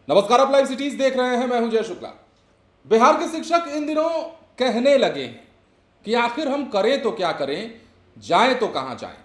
नमस्कार, आप live cities देख रहे हैं। मैं हूं जय शुक्ला। बिहार के शिक्षक इन दिनों कहने लगे हैं कि आखिर हम करें तो क्या करें, जाएं तो कहां जाएं।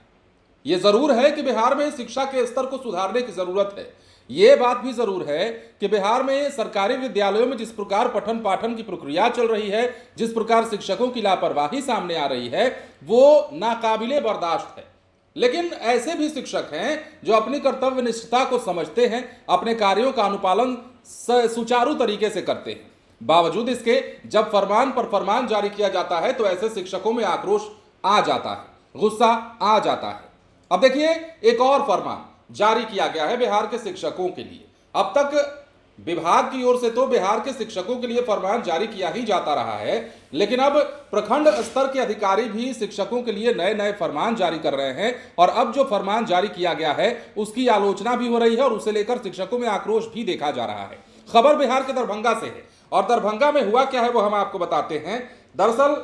ये जरूर है कि बिहार में शिक्षा के स्तर को सुधारने की जरूरत है। ये बात भी जरूर है कि बिहार में सरकारी विद्यालयों में जिस प्रकार पठन पाठन की प्रक्रिया चल रही है, जिस प्रकार शिक्षकों की लापरवाही सामने आ रही है, वो नाकाबिले बर्दाश्त है। लेकिन ऐसे भी शिक्षक हैं जो अपनी कर्तव्य निष्ठता को समझते हैं, अपने कार्यों का अनुपालन सुचारू तरीके से करते हैं। बावजूद इसके जब फरमान पर फरमान जारी किया जाता है तो ऐसे शिक्षकों में आक्रोश आ जाता है, गुस्सा आ जाता है। अब देखिए, एक और फरमान जारी किया गया है बिहार के शिक्षकों के लिए। अब तक विभाग की ओर से तो बिहार के शिक्षकों के लिए फरमान जारी किया ही जाता रहा है, लेकिन अब प्रखंड स्तर के अधिकारी भी शिक्षकों के लिए नए नए फरमान जारी कर रहे हैं। और अब जो फरमान जारी किया गया है उसकी आलोचना भी हो रही है और उसे लेकर शिक्षकों में आक्रोश भी देखा जा रहा है। खबर बिहार के दरभंगा से है और दरभंगा में हुआ क्या है वो हम आपको बताते हैं। दरअसल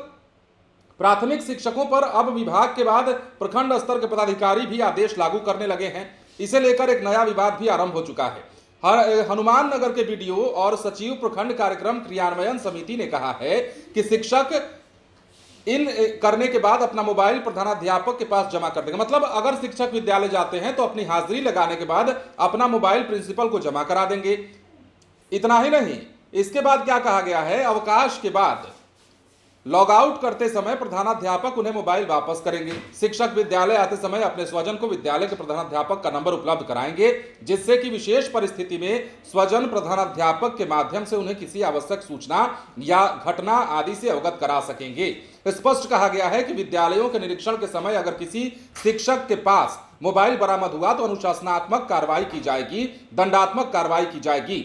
प्राथमिक शिक्षकों पर अब विभाग के बाद प्रखंड स्तर के पदाधिकारी भी आदेश लागू करने लगे हैं। इसे लेकर एक नया विवाद भी आरंभ हो चुका है। हनुमान नगर के बीडीओ और सचिव प्रखंड कार्यक्रम क्रियान्वयन समिति ने कहा है कि शिक्षक इन करने के बाद अपना मोबाइल प्रधानाध्यापक के पास जमा कर देंगे। मतलब अगर शिक्षक विद्यालय जाते हैं तो अपनी हाजिरी लगाने के बाद अपना मोबाइल प्रिंसिपल को जमा करा देंगे। इतना ही नहीं, इसके बाद क्या कहा गया है, अवकाश के बाद लॉग आउट करते समय प्रधानाध्यापक उन्हें मोबाइल वापस करेंगे। शिक्षक विद्यालय आते समय अपने स्वजन को विद्यालय के प्रधानाध्यापक का नंबर उपलब्ध कराएंगे, जिससे कि विशेष परिस्थिति में स्वजन प्रधानाध्यापक के माध्यम से उन्हें किसी आवश्यक सूचना या घटना आदि से अवगत करा सकेंगे। स्पष्ट कहा गया है कि विद्यालयों के निरीक्षण के समय अगर किसी शिक्षक के पास मोबाइल बरामद हुआ तो अनुशासनात्मक कार्रवाई की जाएगी, दंडात्मक कार्रवाई की जाएगी।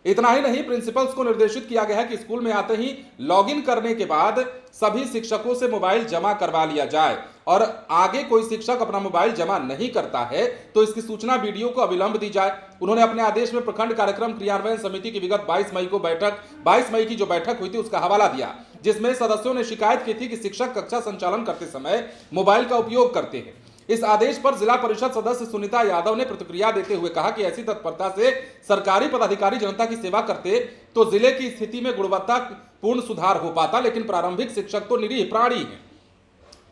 इतना ही नहीं, प्रिंसिपल्स को निर्देशित किया गया है कि स्कूल में आते ही लॉगिन करने के बाद सभी शिक्षकों से मोबाइल जमा करवा लिया जाए और आगे कोई शिक्षक अपना मोबाइल जमा नहीं करता है तो इसकी सूचना बीडीओ को अविलंब दी जाए। उन्होंने अपने आदेश में प्रखंड कार्यक्रम क्रियान्वयन समिति की विगत 22 मई की जो बैठक हुई थी उसका हवाला दिया, जिसमें सदस्यों ने शिकायत की थी कि शिक्षक कक्षा संचालन करते समय मोबाइल का उपयोग करते हैं। इस आदेश पर जिला परिषद सदस्य सुनीता यादव ने प्रतिक्रिया देते हुए कहा कि ऐसी तत्परता से सरकारी पदाधिकारी जनता की सेवा करते तो जिले की स्थिति में गुणवत्तापूर्ण सुधार हो पाता, लेकिन प्रारंभिक शिक्षक तो निरीह प्राणी हैं।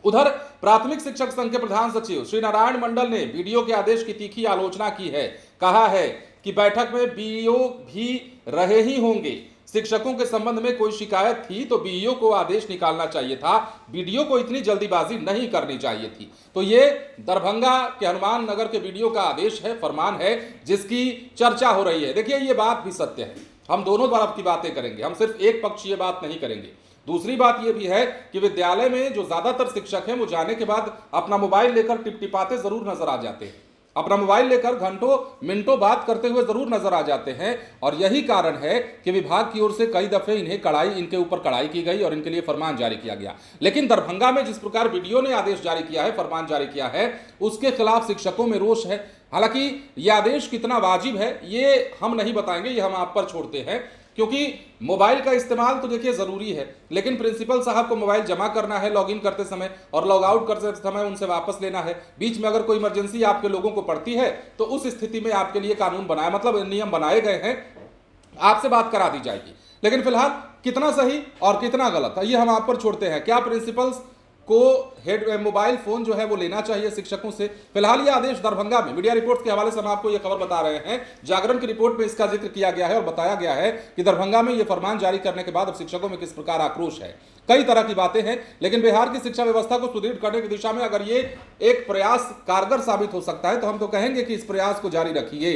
उधर प्राथमिक शिक्षक संघ के प्रधान सचिव श्री नारायण मंडल ने बीडीओ के आदेश की तीखी आलोचना की है। कहा है कि बैठक में बीईओ भी रहे ही होंगे। शिक्षकों के संबंध में कोई शिकायत थी तो बीईओ को आदेश निकालना चाहिए था, बीडीओ को इतनी जल्दीबाजी नहीं करनी चाहिए थी। तो ये दरभंगा के हनुमान नगर के बीडीओ का आदेश है, फरमान है, जिसकी चर्चा हो रही है। देखिए, ये बात भी सत्य है, हम दोनों तरफ की बातें करेंगे, हम सिर्फ एक पक्षीय बात नहीं करेंगे। दूसरी बात यह भी है कि विद्यालय में जो ज्यादातर शिक्षक हैं वो जाने के बाद अपना मोबाइल लेकर टिपटिपाते जरूर नजर आ जाते हैं, अपना मोबाइल लेकर घंटों मिनटों बात करते हुए जरूर नजर आ जाते हैं। और यही कारण है कि विभाग की ओर से कई दफे इनके ऊपर कड़ाई की गई और इनके लिए फरमान जारी किया गया। लेकिन दरभंगा में जिस प्रकार बीडीओ ने आदेश जारी किया है, फरमान जारी किया है, उसके खिलाफ शिक्षकों में रोष है। हालांकि यह आदेश कितना वाजिब है ये हम नहीं बताएंगे, ये हम आप पर छोड़ते हैं, क्योंकि मोबाइल का इस्तेमाल तो देखिए जरूरी है, लेकिन प्रिंसिपल साहब को मोबाइल जमा करना है लॉगिन करते समय और लॉग आउट करते समय उनसे वापस लेना है। बीच में अगर कोई इमरजेंसी आपके लोगों को पड़ती है तो उस स्थिति में आपके लिए कानून बनाया, मतलब नियम बनाए गए हैं, आपसे बात करा दी जाएगी। लेकिन फिलहाल कितना सही और कितना गलत है ये हम आप पर छोड़ते हैं। क्या प्रिंसिपल्स को मोबाइल फोन जो है वो लेना चाहिए शिक्षकों से? फिलहाल ये आदेश दरभंगा में मीडिया रिपोर्ट के हवाले से हम आपको ये खबर बता रहे हैं। जागरण की रिपोर्ट में इसका जिक्र किया गया है और बताया गया है कि दरभंगा में ये फरमान जारी करने के बाद अब शिक्षकों में किस प्रकार आक्रोश है। कई तरह की बातें हैं, लेकिन बिहार की शिक्षा व्यवस्था को सुदृढ़ करने की दिशा में अगर ये एक प्रयास कारगर साबित हो सकता है तो हम तो कहेंगे कि इस प्रयास को जारी रखिए।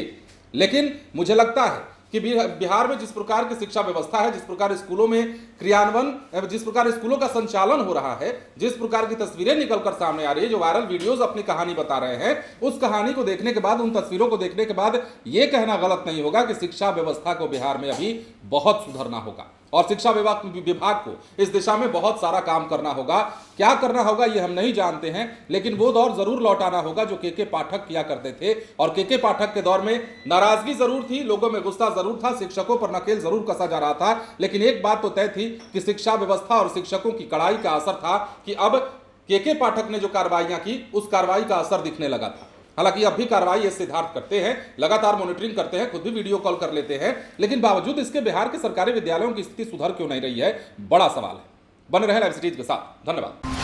लेकिन मुझे लगता है कि बिहार में जिस प्रकार की शिक्षा व्यवस्था है, जिस प्रकार स्कूलों में क्रियान्वयन, जिस प्रकार स्कूलों का संचालन हो रहा है, जिस प्रकार की तस्वीरें निकलकर सामने आ रही है, जो वायरल वीडियोस अपनी कहानी बता रहे हैं, उस कहानी को देखने के बाद, उन तस्वीरों को देखने के बाद यह कहना गलत नहीं होगा कि शिक्षा व्यवस्था को बिहार में अभी बहुत सुधरना होगा और शिक्षा विभाग को इस दिशा में बहुत सारा काम करना होगा। क्या करना होगा ये हम नहीं जानते हैं, लेकिन वो दौर जरूर लौटाना होगा जो के पाठक किया करते थे। और के पाठक के दौर में नाराजगी जरूर थी, लोगों में गुस्सा जरूर था, शिक्षकों पर नकेल जरूर कसा जा रहा था, लेकिन एक बात तो तय थी कि शिक्षा व्यवस्था और शिक्षकों की कड़ाई का असर था कि अब के पाठक ने जो कार्रवाइयां की उस कार्रवाई का असर दिखने लगा था। हालांकि अब भी कार्रवाई ये सिद्धार्थ करते हैं, लगातार मॉनिटरिंग करते हैं, खुद भी वीडियो कॉल कर लेते हैं, लेकिन बावजूद इसके बिहार के सरकारी विद्यालयों की स्थिति सुधर क्यों नहीं रही है, बड़ा सवाल है। बने रहे लाइव सिटीज के साथ। धन्यवाद।